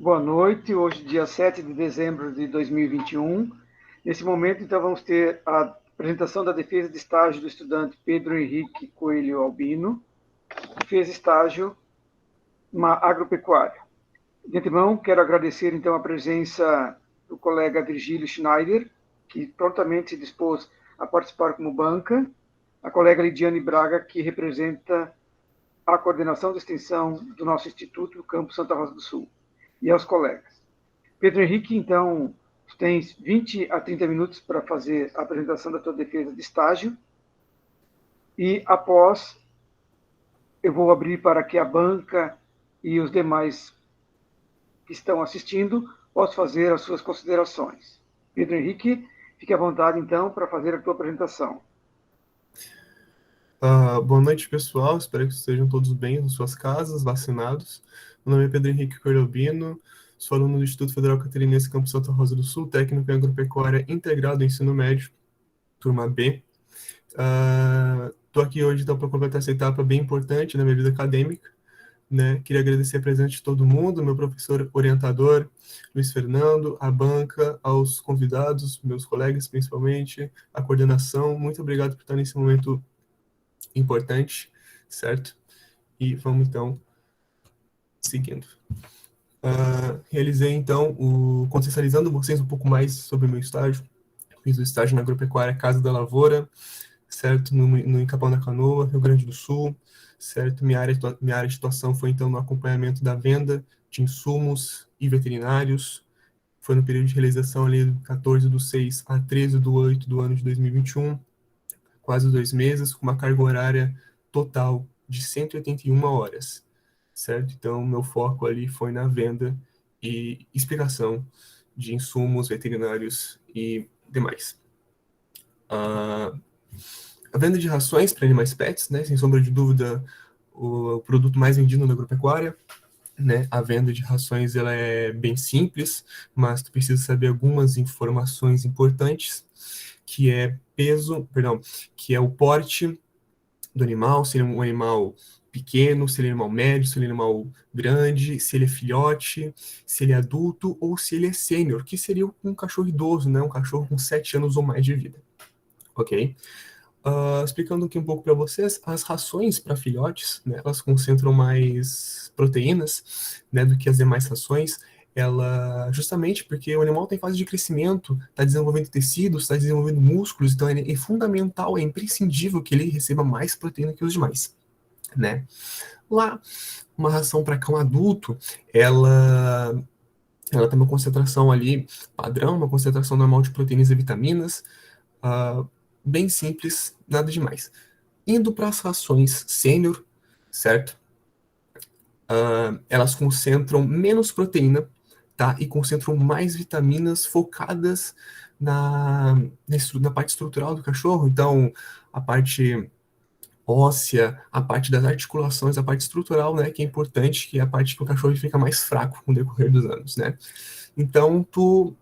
Boa noite, hoje dia 7 de dezembro de 2021. Nesse momento, então, vamos ter a apresentação da defesa de estágio do estudante Pedro Henrique Coelho Albino, que fez estágio na agropecuária. De antemão, quero agradecer, então, a presença do colega Virgílio Schneider, que prontamente se dispôs a participar como banca, a colega Lidiane Braga, que representa a coordenação de extensão do nosso Instituto, Campo Santa Rosa do Sul, e aos colegas. Pedro Henrique, então, tens 20 a 30 minutos para fazer a apresentação da tua defesa de estágio, e após, eu vou abrir para que a banca e os demais que estão assistindo possam fazer as suas considerações. Pedro Henrique, fique à vontade, então, para fazer a tua apresentação. Boa noite, pessoal. Espero que estejam todos bem nas suas casas, vacinados. Meu nome é Pedro Henrique Coelho Albino, sou aluno do Instituto Federal Catarinense Campo Santa Rosa do Sul, técnico em agropecuária integrado em ensino médio, turma B. Estou aqui hoje então, para completar essa etapa bem importante na minha vida acadêmica. Né? Queria agradecer a presença de todo mundo, meu professor orientador, Luiz Fernando, a banca, aos convidados, meus colegas principalmente, a coordenação. Muito obrigado por estar nesse momento importante, certo? E vamos, então, seguindo. Realizei, então, contextualizando vocês um pouco mais sobre o meu estágio. Fiz o estágio na agropecuária Casa da Lavoura, certo? Em Capão da Canoa, Rio Grande do Sul, certo? Minha área de atuação foi, então, no acompanhamento da venda de insumos e veterinários. Foi no período de realização ali, 14/6 a 13/8 do ano de 2021, quase 2 meses, com uma carga horária total de 181 horas, certo? Então, meu foco ali foi na venda e explicação de insumos veterinários e demais. A venda de rações para animais pets, né, sem sombra de dúvida, o produto mais vendido na agropecuária, né? A venda de rações ela é bem simples, mas tu precisa saber algumas informações importantes, que é que é o porte do animal, se ele é um animal pequeno, se ele é um animal médio, se ele é um animal grande, se ele é filhote, se ele é adulto ou se ele é sênior, que seria um cachorro idoso, né? Um cachorro com 7 anos ou mais de vida. Ok? Explicando aqui um pouco para vocês, as rações para filhotes, né, elas concentram mais proteínas, né, do que as demais rações, justamente porque o animal está em fase de crescimento, está desenvolvendo tecidos, está desenvolvendo músculos, então é fundamental, é imprescindível que ele receba mais proteína que os demais, né? Lá, uma ração para cão adulto, ela tem uma concentração ali padrão, uma concentração normal de proteínas e vitaminas, bem simples, nada demais. Indo para as rações sênior, certo? Elas concentram menos proteína, tá? E concentram mais vitaminas focadas na parte estrutural do cachorro. Então, a parte óssea, a parte das articulações, a parte estrutural, né? Que é importante, que é a parte que o cachorro fica mais fraco com o decorrer dos anos, né? Então, tu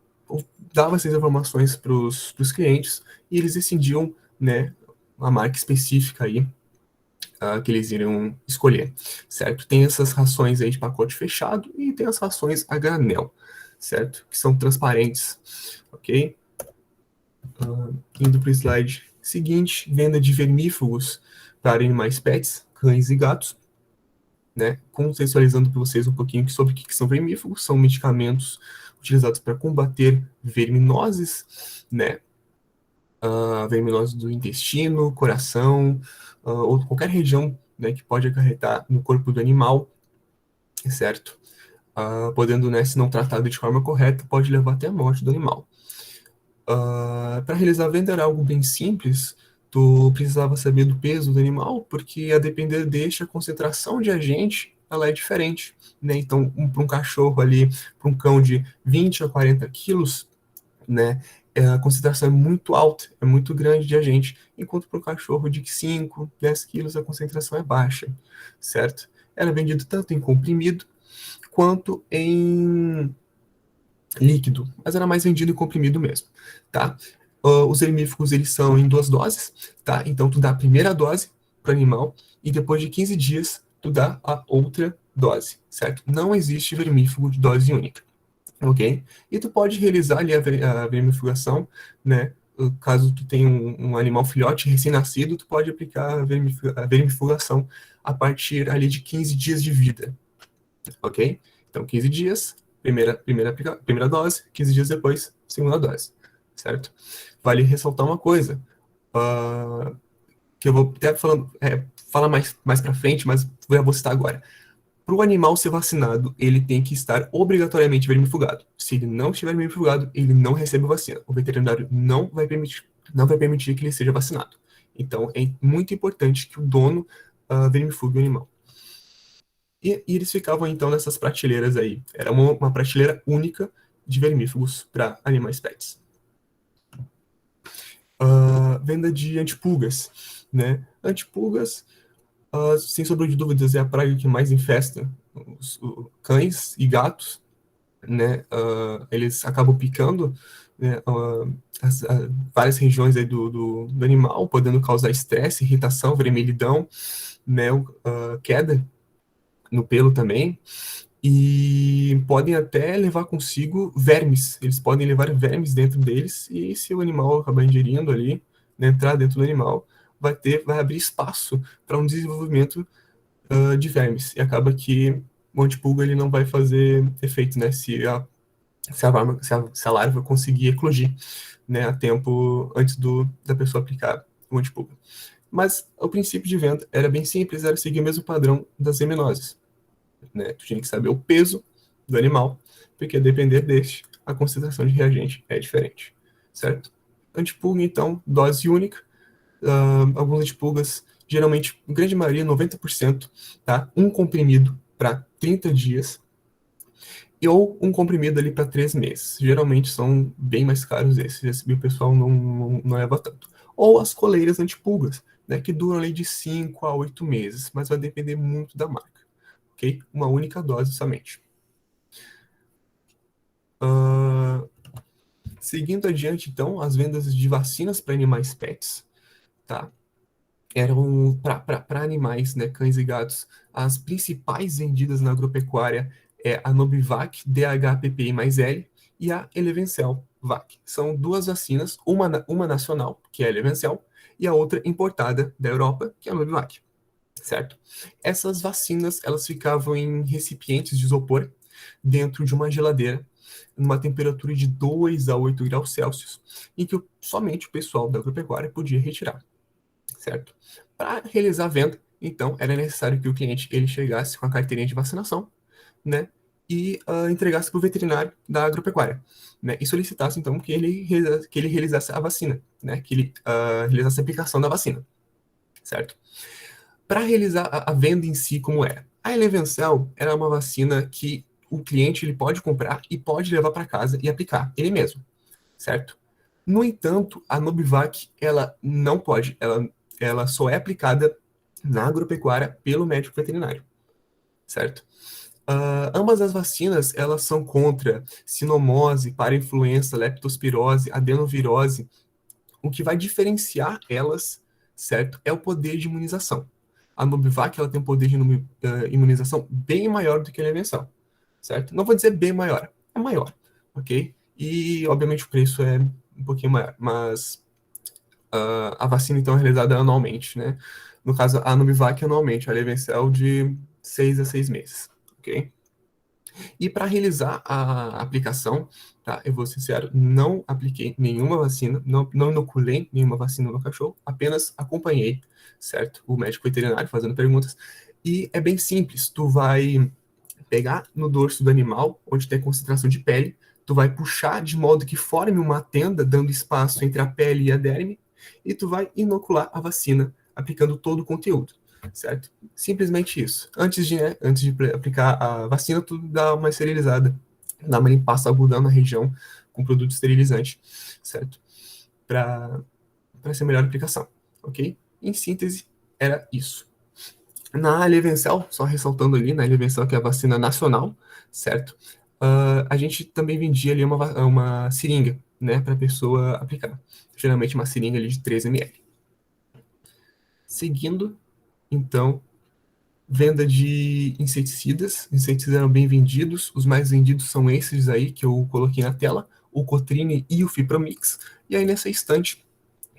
dava essas informações para os clientes e eles decidiam, né, a marca específica aí que eles iriam escolher, certo? Tem essas rações aí de pacote fechado e tem as rações a granel, certo? Que são transparentes, ok? Indo para o slide seguinte, venda de vermífugos para animais pets, cães e gatos, né? Contextualizando para vocês um pouquinho sobre o que são vermífugos, são medicamentos utilizados para combater verminoses, né? Verminoses do intestino, coração, ou qualquer região, né, que pode acarretar no corpo do animal, certo? Podendo, né, se não tratado de forma correta, pode levar até a morte do animal. Para realizar a venda era algo bem simples, tu precisava saber do peso do animal, porque a depender a concentração de agente, ela é diferente, né? Então, para um cachorro ali, para um cão de 20 a 40 quilos, né, a concentração é muito alta, é muito grande de agente, enquanto para um cachorro de 5, 10 quilos a concentração é baixa, certo? Era vendido tanto em comprimido quanto em líquido, mas era mais vendido em comprimido mesmo, tá? Os vermífugos, eles são em 2 doses, tá? Então, tu dá a primeira dose para o animal e depois de 15 dias, tu dá a outra dose, certo? Não existe vermífugo de dose única, ok? E tu pode realizar ali a vermifugação, né? Caso tu tenha um animal filhote recém-nascido, tu pode aplicar a vermifugação a partir ali de 15 dias de vida, ok? Então, 15 dias, primeira dose, 15 dias depois, segunda dose, certo? Vale ressaltar uma coisa, que eu vou até falar mais para frente, mas vou citar agora. Para o animal ser vacinado, ele tem que estar obrigatoriamente vermifugado. Se ele não estiver vermifugado, ele não recebe vacina. O veterinário não vai permitir que ele seja vacinado. Então, é muito importante que o dono vermifugue o animal. E eles ficavam, então, nessas prateleiras aí. Era uma prateleira única de vermífugos para animais pets. Venda de antipulgas, né? Antipulgas, sem sombra de dúvidas, é a praga que mais infesta os cães e gatos, né? Eles acabam picando, né, várias regiões aí do animal, podendo causar estresse, irritação, vermelhidão, né, queda no pelo também, e podem até levar consigo vermes. Eles podem levar vermes dentro deles, e se o animal acabar ingerindo ali, né, entrar dentro do animal, vai abrir espaço para um desenvolvimento de vermes. E acaba que o antipulga ele não vai fazer efeito, né? Se a larva conseguir eclodir, né, a tempo antes da pessoa aplicar o antipulga. Mas o princípio de venda era bem simples, era seguir o mesmo padrão das zeminoses, né? Tu tinha que saber o peso do animal, porque a depender deste, a concentração de reagente é diferente, certo? Antipulga, então, dose única. Alguns antipulgas, geralmente, grande maioria, 90%, tá? Um comprimido para 30 dias, ou um comprimido ali para 3 meses. Geralmente são bem mais caros esses, esse o pessoal não leva tanto. Ou as coleiras antipulgas, né, que duram ali de 5 a 8 meses, mas vai depender muito da marca, ok? Uma única dose somente. Seguindo adiante, então, as vendas de vacinas para animais pets, tá? Eram para animais, né, cães e gatos. As principais vendidas na agropecuária é a Nobivac DHPPI mais L e a Elevencel Vac. São duas vacinas, uma nacional, que é a Elevencel, e a outra importada da Europa, que é a Nobivac, certo? Essas vacinas, elas ficavam em recipientes de isopor dentro de uma geladeira, numa temperatura de 2 a 8 graus Celsius, em que somente o pessoal da agropecuária podia retirar, certo? Para realizar a venda, então, era necessário que o cliente ele chegasse com a carteirinha de vacinação, né, e entregasse para o veterinário da agropecuária, né, e solicitasse, então, que ele realizasse a vacina, né, que ele realizasse a aplicação da vacina, certo? Para realizar a venda em si, como era? A Elevencel era uma vacina que o cliente ele pode comprar e pode levar para casa e aplicar ele mesmo, certo? No entanto, a Nobivac, ela não pode, ela só é aplicada na agropecuária pelo médico veterinário, certo? Ambas as vacinas, elas são contra sinomose, parainfluenza, leptospirose, adenovirose. O que vai diferenciar elas, certo, é o poder de imunização. A Nobivac, ela tem um poder de imunização bem maior do que a Elevenção, certo? Não vou dizer bem maior, é maior, ok? E, obviamente, o preço é um pouquinho maior, mas a vacina, então, é realizada anualmente, né? No caso, a Nobivac anualmente, a Elevencel de 6 a 6 meses, ok? E para realizar a aplicação, tá? Eu vou ser sincero, não apliquei nenhuma vacina, não inoculei nenhuma vacina no cachorro, apenas acompanhei, certo? O médico veterinário fazendo perguntas. E é bem simples, tu vai pegar no dorso do animal, onde tem concentração de pele, tu vai puxar de modo que forme uma tenda, dando espaço entre a pele e a derme, e tu vai inocular a vacina, aplicando todo o conteúdo, certo? Simplesmente isso. Antes de aplicar a vacina, tu dá uma esterilizada, dá uma limpeza algodão na região com produto esterilizante, certo? Para ser melhor aplicação, ok? Em síntese, era isso. Na Elevencel, só ressaltando ali, na Elevencel, que é a vacina nacional, certo? A gente também vendia ali uma seringa, né, para a pessoa aplicar. Geralmente uma seringa ali de 3 ml. Seguindo, então, Venda de inseticidas. Inseticidas eram bem vendidos. Os mais vendidos são esses aí que eu coloquei na tela, o Cotrine e o Fipromix. E aí nessa estante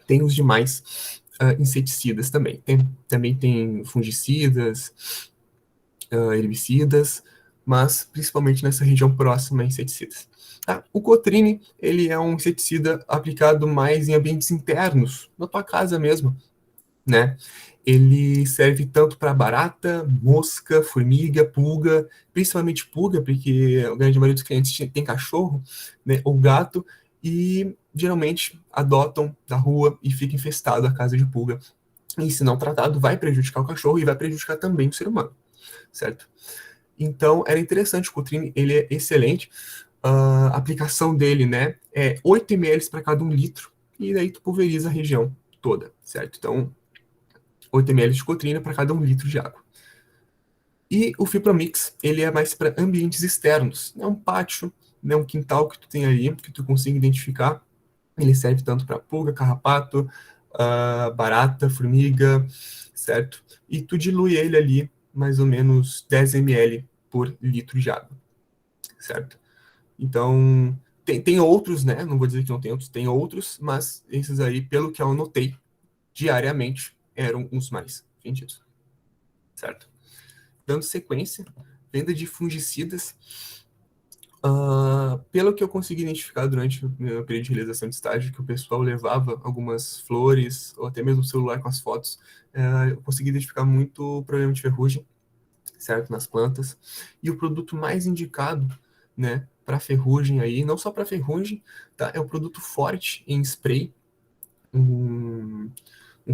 tem os demais inseticidas também. Também tem fungicidas, herbicidas, mas principalmente nessa região próxima a inseticidas. Tá? O Cotrine, ele é um inseticida aplicado mais em ambientes internos, na tua casa mesmo, né? Ele serve tanto para barata, mosca, formiga, pulga, principalmente pulga, porque a grande maioria dos clientes tem cachorro, né, ou gato, e geralmente adotam da rua e fica infestado a casa de pulga. E se não tratado, vai prejudicar o cachorro e vai prejudicar também o ser humano, certo? Então, era interessante, o Cotrine, ele é excelente. A aplicação dele, né, é 8 ml para cada 1 litro, e daí tu pulveriza a região toda, certo? Então, 8 ml de Cotrina para cada 1 litro de água. E o Fipromix, ele é mais para ambientes externos, né, um pátio, né, um quintal que tu tem ali, que tu consiga identificar. Ele serve tanto para pulga, carrapato, barata, formiga, certo? E tu dilui ele ali, mais ou menos 10 ml por litro de água, certo? Então, tem outros, né? Não vou dizer que não tem outros, tem outros, mas esses aí, pelo que eu anotei, diariamente, eram os mais vendidos, certo? Dando sequência, venda de fungicidas. Pelo que eu consegui identificar durante o meu período de realização de estágio, que o pessoal levava algumas flores, ou até mesmo o celular com as fotos, eu consegui identificar muito problema de ferrugem, certo, nas plantas. E o produto mais indicado, né, para ferrugem aí, não só para ferrugem, tá, é um produto forte em spray, um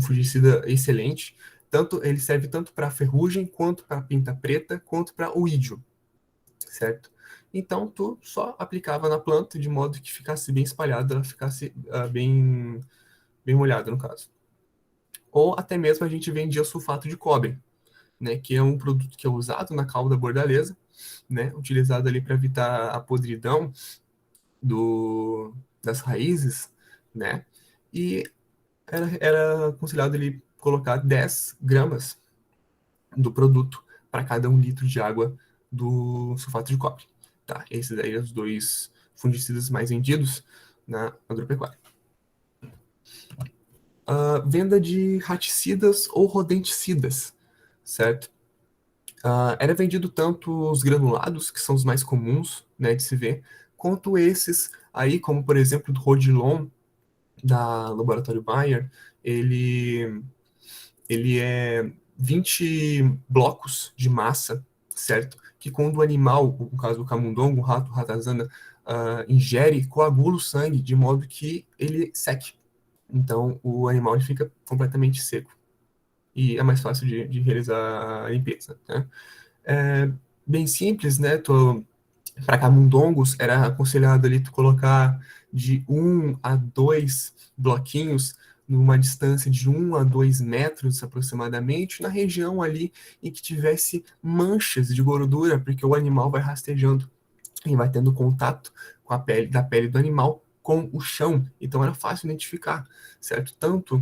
fungicida excelente. Tanto ele serve tanto para ferrugem, quanto para pinta preta, quanto para oídio, certo? Então tu só aplicava na planta de modo que ficasse bem espalhada, ela ficasse bem molhada no caso. Ou até mesmo a gente vendia sulfato de cobre, né, que é um produto que é usado na cauda bordaleza, né, utilizado ali para evitar a podridão das raízes, né, e era aconselhado ele colocar 10 gramas do produto para cada 1 litro de água do sulfato de cobre. Tá? Esses aí são os 2 fungicidas mais vendidos na agropecuária. Venda de raticidas ou rodenticidas, certo? Era vendido tanto os granulados, que são os mais comuns, né, de se ver, quanto esses aí, como por exemplo do Rodilon, da Laboratório Bayer, ele é 20 blocos de massa, certo? Que quando o animal, no caso do camundongo, o rato, ratazana, ingere, coagula o sangue de modo que ele seque. Então, o animal ele fica completamente seco. E é mais fácil de realizar a limpeza, né? É bem simples, né? Para camundongos, era aconselhado ali tu colocar de 1 a 2 bloquinhos numa distância de 1 a 2 metros aproximadamente, na região ali em que tivesse manchas de gordura, porque o animal vai rastejando e vai tendo contato com a pele do animal com o chão. Então era fácil identificar, certo? Tanto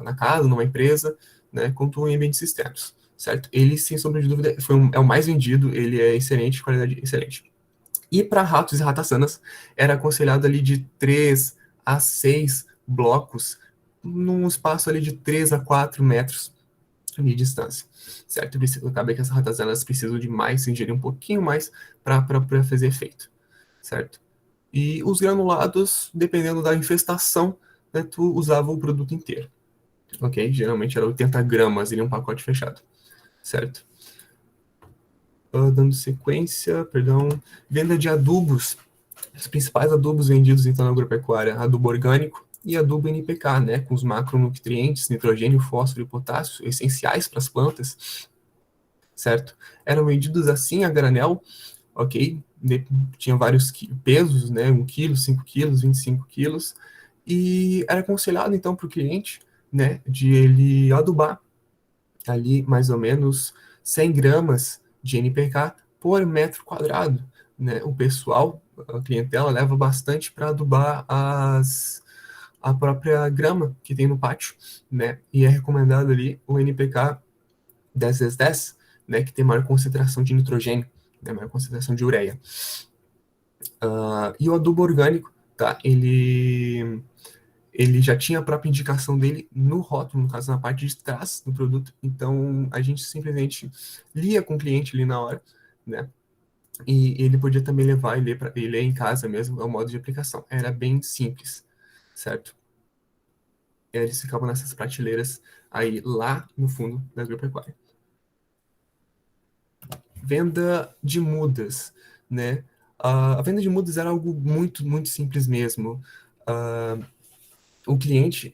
na casa, numa empresa, né, quanto em ambientes externos, certo? Ele, sem sombra de dúvida, é o mais vendido, ele é excelente, qualidade excelente. E para ratos e ratazzanas, era aconselhado ali de 3 a 6 blocos, num espaço ali de 3 a 4 metros de distância, certo? Acaba que as ratazanas precisam de mais, ingerir um pouquinho mais para fazer efeito, certo? E os granulados, dependendo da infestação, né, tu usava o produto inteiro, ok? Geralmente era 80 gramas em um pacote fechado, certo? Dando sequência, perdão, venda de adubos. Os principais adubos vendidos então na agropecuária, adubo orgânico e adubo NPK, né, com os macronutrientes, nitrogênio, fósforo e potássio, essenciais para as plantas, certo? Eram vendidos assim a granel, ok? Tinha vários pesos, né, 1 quilo, 5 quilos, 25 quilos, e era aconselhado então para o cliente, né, de ele adubar ali mais ou menos 100 gramas de NPK por metro quadrado, né? O pessoal, a clientela, leva bastante para adubar a própria grama que tem no pátio, né? E é recomendado ali o NPK 10-10-10, né, que tem maior concentração de nitrogênio, né, maior concentração de ureia. E o adubo orgânico, tá, ele já tinha a própria indicação dele no rótulo, no caso, na parte de trás do produto. Então, a gente simplesmente lia com o cliente ali na hora, né? E ele podia também levar e ler em casa mesmo, é o modo de aplicação. Era bem simples, certo? Eles ficavam nessas prateleiras aí, lá no fundo da agropecuária. Venda de mudas, né? A venda de mudas era algo muito, muito simples mesmo. O cliente,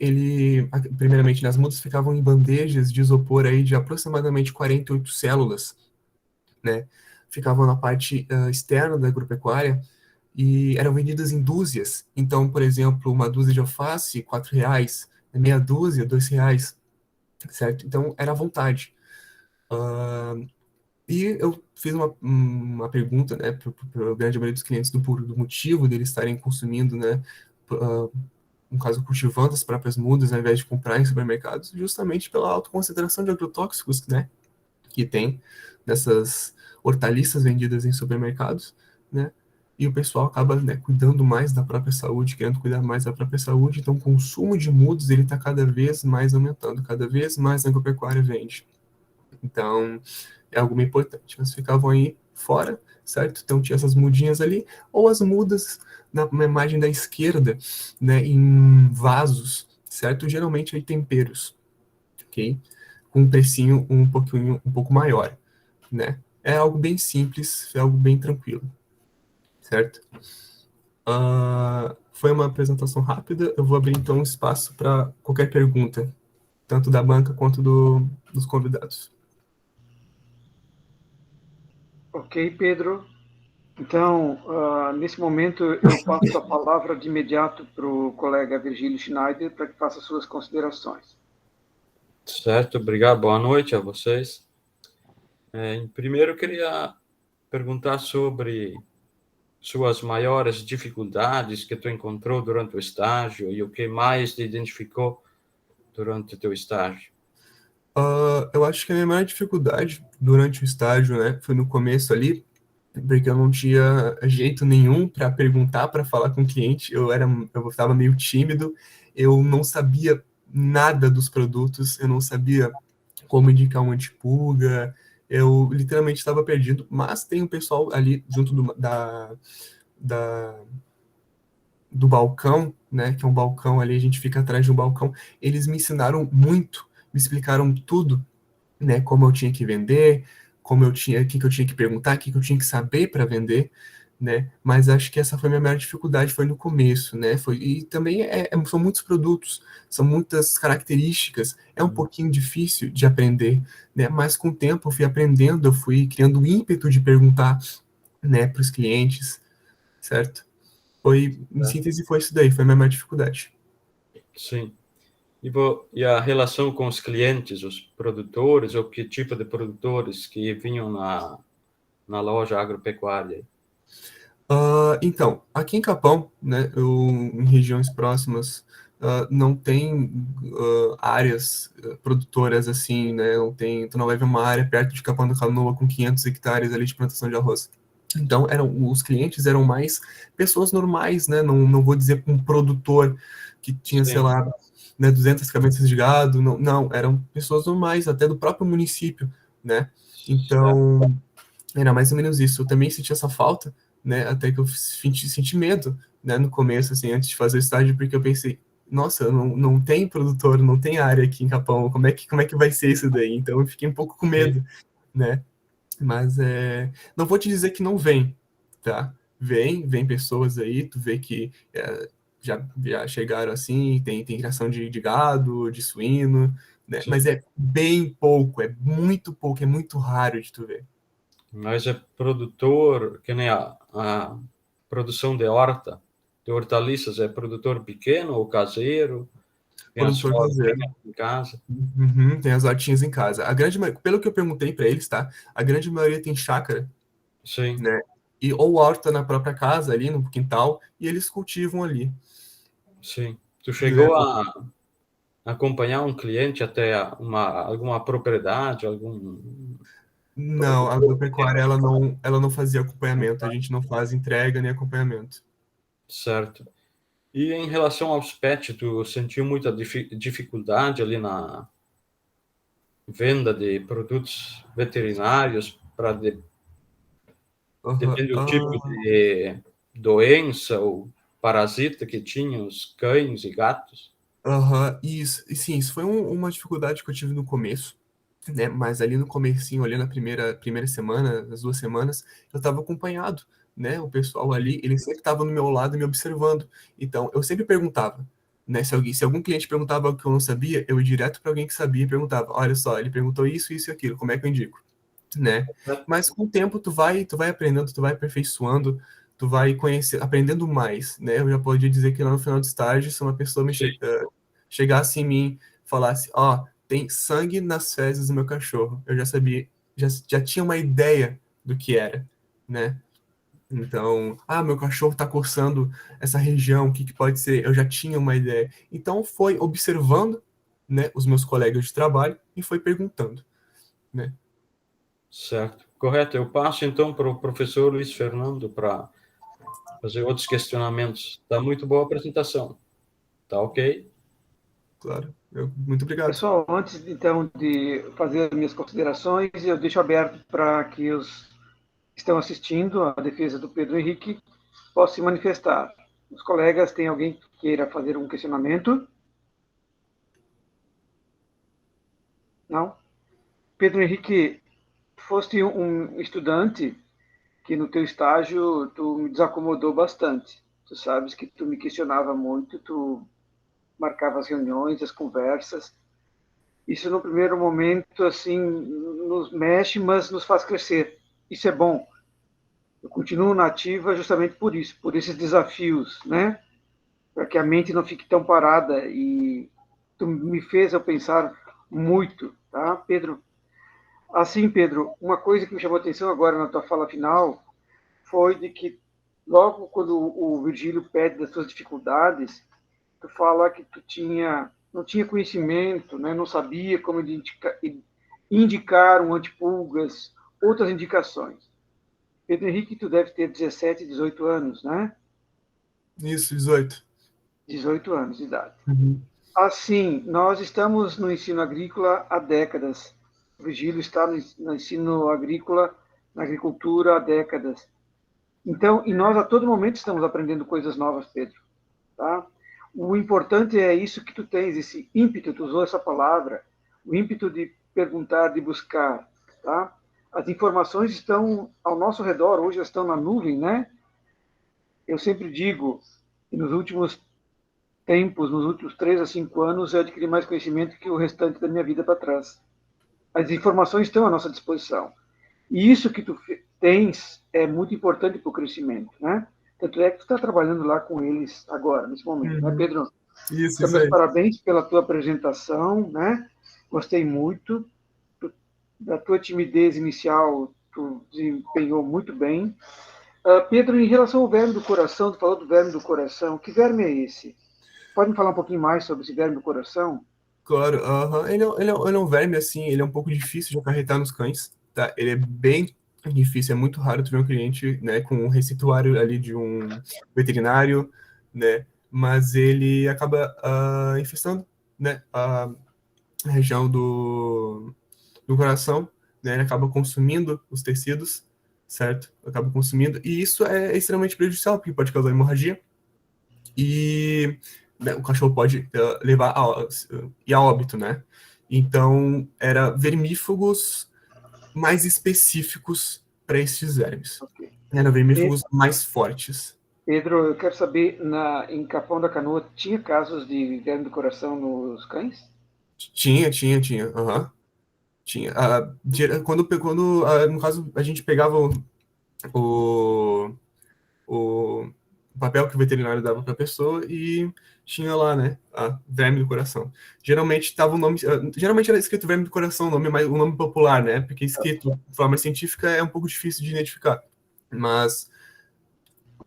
primeiramente, nas mudas ficavam em bandejas de isopor aí de aproximadamente 48 células, né? Ficavam na parte externa da agropecuária e eram vendidas em dúzias. Então, por exemplo, uma dúzia de alface, R$ 4, meia dúzia, R$ 2, certo? Então, era à vontade. E eu fiz uma pergunta, né, para a grande maioria dos clientes do motivo deles estarem consumindo, né, no caso, cultivando as próprias mudas, ao invés de comprar em supermercados, justamente pela alta concentração de agrotóxicos, né, que tem nessas hortaliças vendidas em supermercados, né, e o pessoal acaba, né, cuidando mais da própria saúde, querendo cuidar mais da própria saúde, então o consumo de mudas, ele está cada vez mais aumentando, cada vez mais a agropecuária vende. Então, é algo bem importante. Elas ficavam aí fora, certo? Então tinha essas mudinhas ali, ou as mudas na imagem da esquerda, né, em vasos, certo? Geralmente aí temperos, ok? Com um precinho um pouco maior, né? É algo bem simples, é algo bem tranquilo, certo? Foi uma apresentação rápida, eu vou abrir então um espaço para qualquer pergunta, tanto da banca quanto dos convidados. Ok, Pedro. Então, nesse momento, eu passo a palavra de imediato para o colega Virgílio Schneider para que faça suas considerações. Certo, obrigado. Boa noite a vocês. Primeiro, eu queria perguntar sobre suas maiores dificuldades que tu encontrou durante o estágio e o que mais te identificou durante o teu estágio. Eu acho que a minha maior dificuldade durante o estágio, né, foi no começo ali, porque eu não tinha jeito nenhum para perguntar, para falar com o cliente. Eu estava meio tímido, eu não sabia nada dos produtos, eu não sabia como indicar um antipulga, eu literalmente estava perdido. Mas tem um pessoal ali junto da, do balcão, né, que é um balcão ali, a gente fica atrás de um balcão. Eles me ensinaram muito, me explicaram tudo, né, como eu tinha que vender, o que eu tinha que perguntar, o que eu tinha que saber para vender, né, mas acho que essa foi a minha maior dificuldade, foi no começo, né, e também são muitos produtos, são muitas características, é um pouquinho difícil de aprender, né, mas com o tempo eu fui aprendendo, eu fui criando o ímpeto de perguntar, né, para os clientes, certo? Em síntese, foi isso daí, foi a minha maior dificuldade. Sim. E a relação com os clientes, os produtores, ou que tipo de produtores que vinham na loja agropecuária? Então, aqui em Capão, né, em regiões próximas, não tem áreas produtoras assim, né, tu não vai ver uma área perto de Capão da Canoa com 500 hectares ali de plantação de arroz. Então, os clientes eram mais pessoas normais, né, não vou dizer um produtor que tinha, Sim. sei lá, né, 200 cabeças de gado, não, eram pessoas normais, até do próprio município, né, então era mais ou menos isso. Eu também senti essa falta, né? Até que eu senti medo, né? No começo, assim, antes de fazer o estágio, porque eu pensei, nossa, não tem produtor, não tem área aqui em Capão, como é que vai ser isso daí? Então eu fiquei um pouco com medo, né? Mas não vou te dizer que não vem, tá? Vem pessoas aí, tu vê que já chegaram assim, tem criação de gado, de suíno, né? Sim. Mas é bem pouco, é muito pouco, é muito raro de tu ver. Mas é produtor, que nem a produção de hortaliças, é produtor pequeno ou caseiro? Tem as Produtor hortinhas caseiro. em casa? Uhum, tem as hortinhas em casa. Pelo que eu perguntei para eles, tá? A grande maioria tem chácara, Sim, né? Ou horta na própria casa, ali no quintal, e eles cultivam ali. sim. Tu Né? chegou acompanhar um cliente até alguma propriedade, algum Não, a agropecuária ela não fazia acompanhamento, a gente não faz entrega nem acompanhamento. certo? E em relação aos pets, tu sentiu muita dificuldade ali na venda de produtos veterinários para Aham, depende do tipo de doença ou parasita que tinham os cães e gatos? aham, isso, e sim, isso foi uma dificuldade que eu tive no começo, né? Mas ali no comecinho, ali na primeira semana, nas 2 semanas, eu estava acompanhado, né? O pessoal ali, ele sempre estava no meu lado me observando. Então, eu sempre perguntava, né? Se algum cliente perguntava algo que eu não sabia, eu ia direto para alguém que sabia e perguntava: olha só, ele perguntou isso, isso e aquilo, como é que eu indico? Né? Mas com o tempo tu vai aprendendo, tu vai aperfeiçoando, tu vai conhecer, aprendendo mais, né? Eu já podia dizer que lá no final do estágio, se uma pessoa chegasse em mim, falasse, ó, tem sangue nas fezes do meu cachorro, eu já sabia, já tinha uma ideia do que era, né? Então, meu cachorro tá coçando essa região, o que que pode ser? Eu já tinha uma ideia. Então foi observando, né, os meus colegas de trabalho e foi perguntando, né? Certo, correto. Eu passo então para o professor Luiz Fernando para fazer outros questionamentos. Tá muito boa a apresentação. Tá ok? Claro. Muito obrigado. Pessoal, antes então de fazer as minhas considerações, eu deixo aberto para que os que estão assistindo a defesa do Pedro Henrique possam se manifestar. Os colegas, tem alguém que queira fazer um questionamento? Não? Pedro Henrique, foste um estudante que no teu estágio tu me desacomodou bastante. Tu sabes que tu me questionava muito, tu marcava as reuniões, as conversas. Isso no primeiro momento assim nos mexe, mas nos faz crescer. Isso é bom. Eu continuo na ativa justamente por isso, por esses desafios, né? Para que a mente não fique tão parada e tu me fez eu pensar muito, tá, Pedro? Assim, Pedro, uma coisa que me chamou a atenção agora na tua fala final foi de que logo quando o Virgílio pede das suas dificuldades, tu fala que tu não tinha conhecimento, né? Não sabia como indicar um antipulgas, outras indicações. Pedro Henrique, tu deve ter 17, 18 anos, né? Isso, 18. 18 anos de idade. Uhum. Assim, nós estamos no ensino agrícola há décadas. O Virgílio está no ensino agrícola, na agricultura há décadas. Então, e nós a todo momento estamos aprendendo coisas novas, Pedro. Tá? O importante é isso que tu tens, esse ímpeto, tu usou essa palavra, o ímpeto de perguntar, de buscar. Tá? As informações estão ao nosso redor, hoje estão na nuvem, né? Eu sempre digo que nos últimos tempos, nos últimos 3 a 5 anos, eu adquiri mais conhecimento que o restante da minha vida para trás. As informações estão à nossa disposição. E isso que tu tens é muito importante para o crescimento, né? Tanto é que tu está trabalhando lá com eles agora, nesse momento, né, Uhum. Pedro? Isso, Então, isso meus aí. parabéns pela tua apresentação, né? Gostei muito da tua timidez inicial, tu desempenhou muito bem. Pedro, em relação ao verme do coração, tu falou do verme do coração. Que verme é esse? Pode me falar um pouquinho mais sobre esse verme do coração? Claro, aham. Ele é um verme, assim, ele é um pouco difícil de acarretar nos cães, tá? Ele é bem difícil, é muito raro tu ver um cliente, né, com um receituário ali de um veterinário, né? Mas ele acaba infestando, né, a região do coração, né? Ele acaba consumindo os tecidos, certo? Acaba consumindo, e isso é extremamente prejudicial, porque pode causar hemorragia, e né, o cachorro pode levar ir a óbito, né? Então, era vermífugos mais específicos para esses vermes. Ok. Eram vermífugos mais fortes. Pedro, eu quero saber, em Capão da Canoa, tinha casos de verme do coração nos cães? Tinha. Aham. Tinha. No caso, a gente pegava o, o papel que o veterinário dava para a pessoa e tinha lá, né, a verme do coração. Geralmente tava o nome, geralmente era escrito verme do coração, o nome popular, né? Porque escrito de forma científica é um pouco difícil de identificar. Mas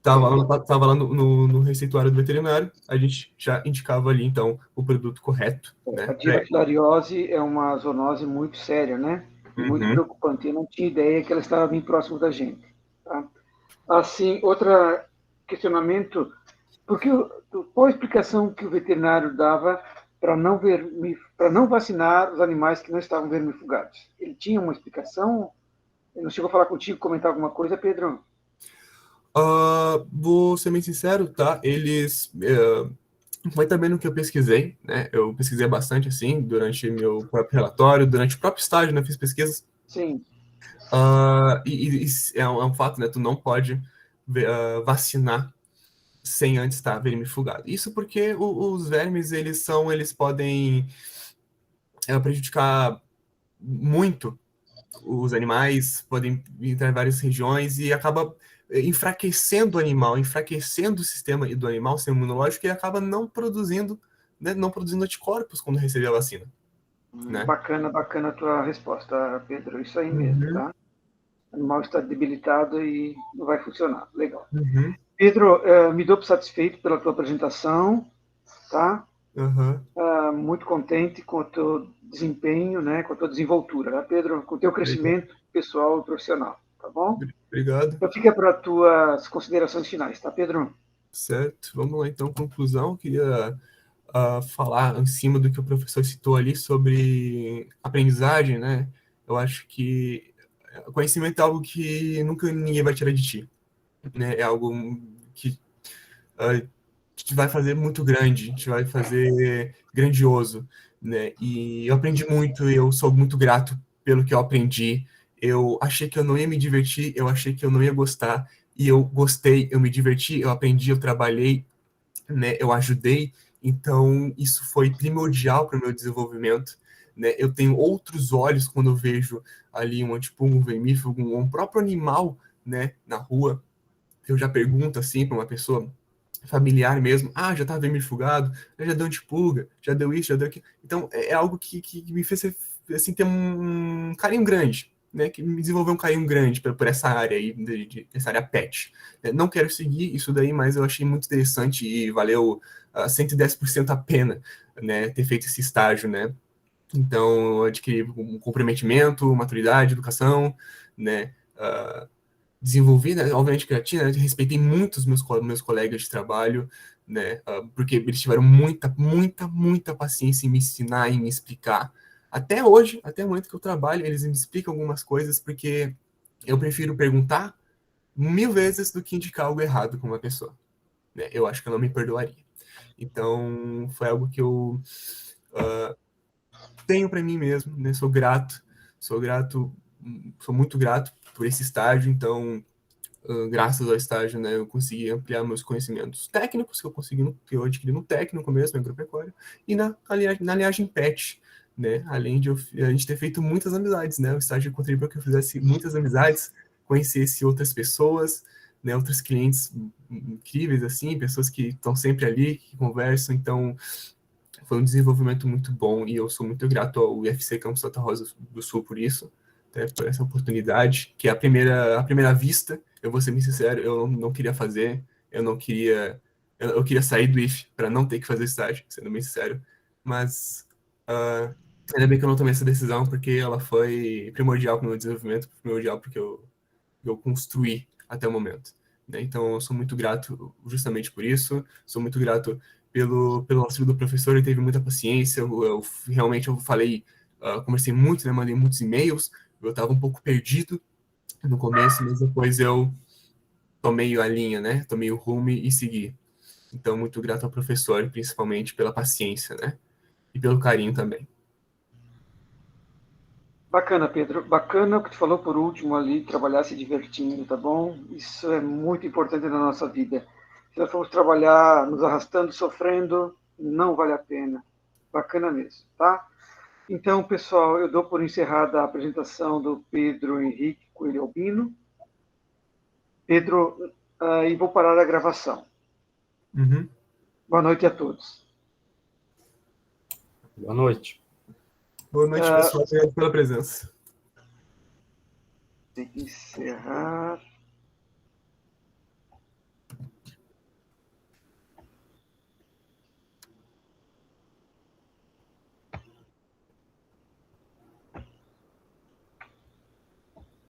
Tava lá no receituário do veterinário, a gente já indicava ali, então, o produto correto, né? A dirofilariose é uma zoonose muito séria, né? Muito Uhum. preocupante. Eu não tinha ideia que ela estava bem próximo da gente. Tá? Assim, outro questionamento, porque qual a explicação que o veterinário dava para não vacinar os animais que não estavam vermifugados? Ele tinha uma explicação? Ele não chegou a falar contigo, comentar alguma coisa, Pedro? Vou ser bem sincero, tá? Foi também no que eu pesquisei, né? Eu pesquisei bastante, assim, durante meu próprio relatório, durante o próprio estágio, né? Fiz pesquisas. Sim. E é um fato, né? Tu não pode vacinar sem antes estar vermifugado. Isso porque os vermes, eles podem prejudicar muito os animais, podem entrar em várias regiões e acaba enfraquecendo o animal, enfraquecendo o sistema do animal, o sistema imunológico, e acaba não produzindo, né, não produzindo anticorpos quando receber a vacina, né? Bacana, bacana a tua resposta, Pedro. Isso aí mesmo, Uhum, tá? O animal está debilitado e não vai funcionar. Legal. uhum, Pedro, me dou por satisfeito pela tua apresentação, tá? uhum. Muito contente com o teu desempenho, né? Com a tua desenvoltura, tá, Pedro? Com o teu Obrigado. crescimento pessoal e profissional, tá bom? Obrigado. Então fica para as tuas considerações finais, tá, Pedro? Certo. Vamos lá, então, conclusão. Eu queria falar em cima do que o professor citou ali sobre aprendizagem, né? Eu acho que conhecimento é algo que nunca ninguém vai tirar de ti, né? É algo que te vai fazer muito grande, te vai fazer grandioso, né? E eu aprendi muito, eu sou muito grato pelo que eu aprendi. Eu achei que eu não ia me divertir, eu achei que eu não ia gostar, e eu gostei, eu me diverti, eu aprendi, eu trabalhei, né? Eu ajudei. Então, isso foi primordial para o meu desenvolvimento, né? Eu tenho outros olhos quando eu vejo ali tipo um vermífugo, um próprio animal, né, na rua. Eu já pergunto assim para uma pessoa familiar mesmo, já tá vermifugado, já deu antipulga, já deu isso, já deu aquilo. Então, é algo que me fez assim, ter um carinho grande, né? Que me desenvolveu um carinho grande por essa área aí, essa área pet. Não quero seguir isso daí, mas eu achei muito interessante e valeu 110% a pena, né? Ter feito esse estágio, né? Então, eu adquiri um comprometimento, maturidade, educação, né? Desenvolvi, né, obviamente criatina, né, respeitei muito os meus colegas de trabalho, né, porque eles tiveram muita paciência em me ensinar e me explicar. Até hoje, até o momento que eu trabalho, eles me explicam algumas coisas, porque eu prefiro perguntar 1000 vezes do que indicar algo errado com uma pessoa, né? Eu acho que eu não me perdoaria. Então, foi algo que eu tenho para mim mesmo, né? Sou grato, sou muito grato por esse estágio, então graças ao estágio, né, eu consegui ampliar meus conhecimentos técnicos que eu adquiri no técnico mesmo, agropecuário, e na linhagem pet, né, além de a gente ter feito muitas amizades, né, o estágio contribuiu para que eu fizesse muitas amizades, conhecesse outras pessoas, né, outros clientes incríveis, assim, pessoas que estão sempre ali, que conversam, então foi um desenvolvimento muito bom e eu sou muito grato ao UFC Campus Santa Rosa do Sul por isso, né, por essa oportunidade, que é a primeira vista, eu vou ser bem sincero, eu não queria fazer, eu queria sair do IF para não ter que fazer estágio, sendo bem sincero, mas ainda bem que eu não tomei essa decisão, porque ela foi primordial para o meu desenvolvimento, primordial porque eu construí até o momento. Né? Então, eu sou muito grato justamente por isso, sou muito grato pelo auxílio do professor, ele teve muita paciência, realmente eu falei, conversei muito, né, mandei muitos e-mails, eu estava um pouco perdido no começo, mas depois eu tomei a linha, né, tomei o rumo e segui. Então, muito grato ao professor, principalmente pela paciência, né, e pelo carinho também. Bacana, Pedro. Bacana o que tu falou por último ali, trabalhar se divertindo, tá bom? Isso é muito importante na nossa vida. Se nós formos trabalhar nos arrastando, sofrendo, não vale a pena. Bacana mesmo, tá? Então, pessoal, eu dou por encerrada a apresentação do Pedro Henrique Coelho Albino. Pedro, e vou parar a gravação. Uhum. Boa noite a todos. Boa noite. Boa noite, pessoal. Obrigado pela presença. Tem que encerrar.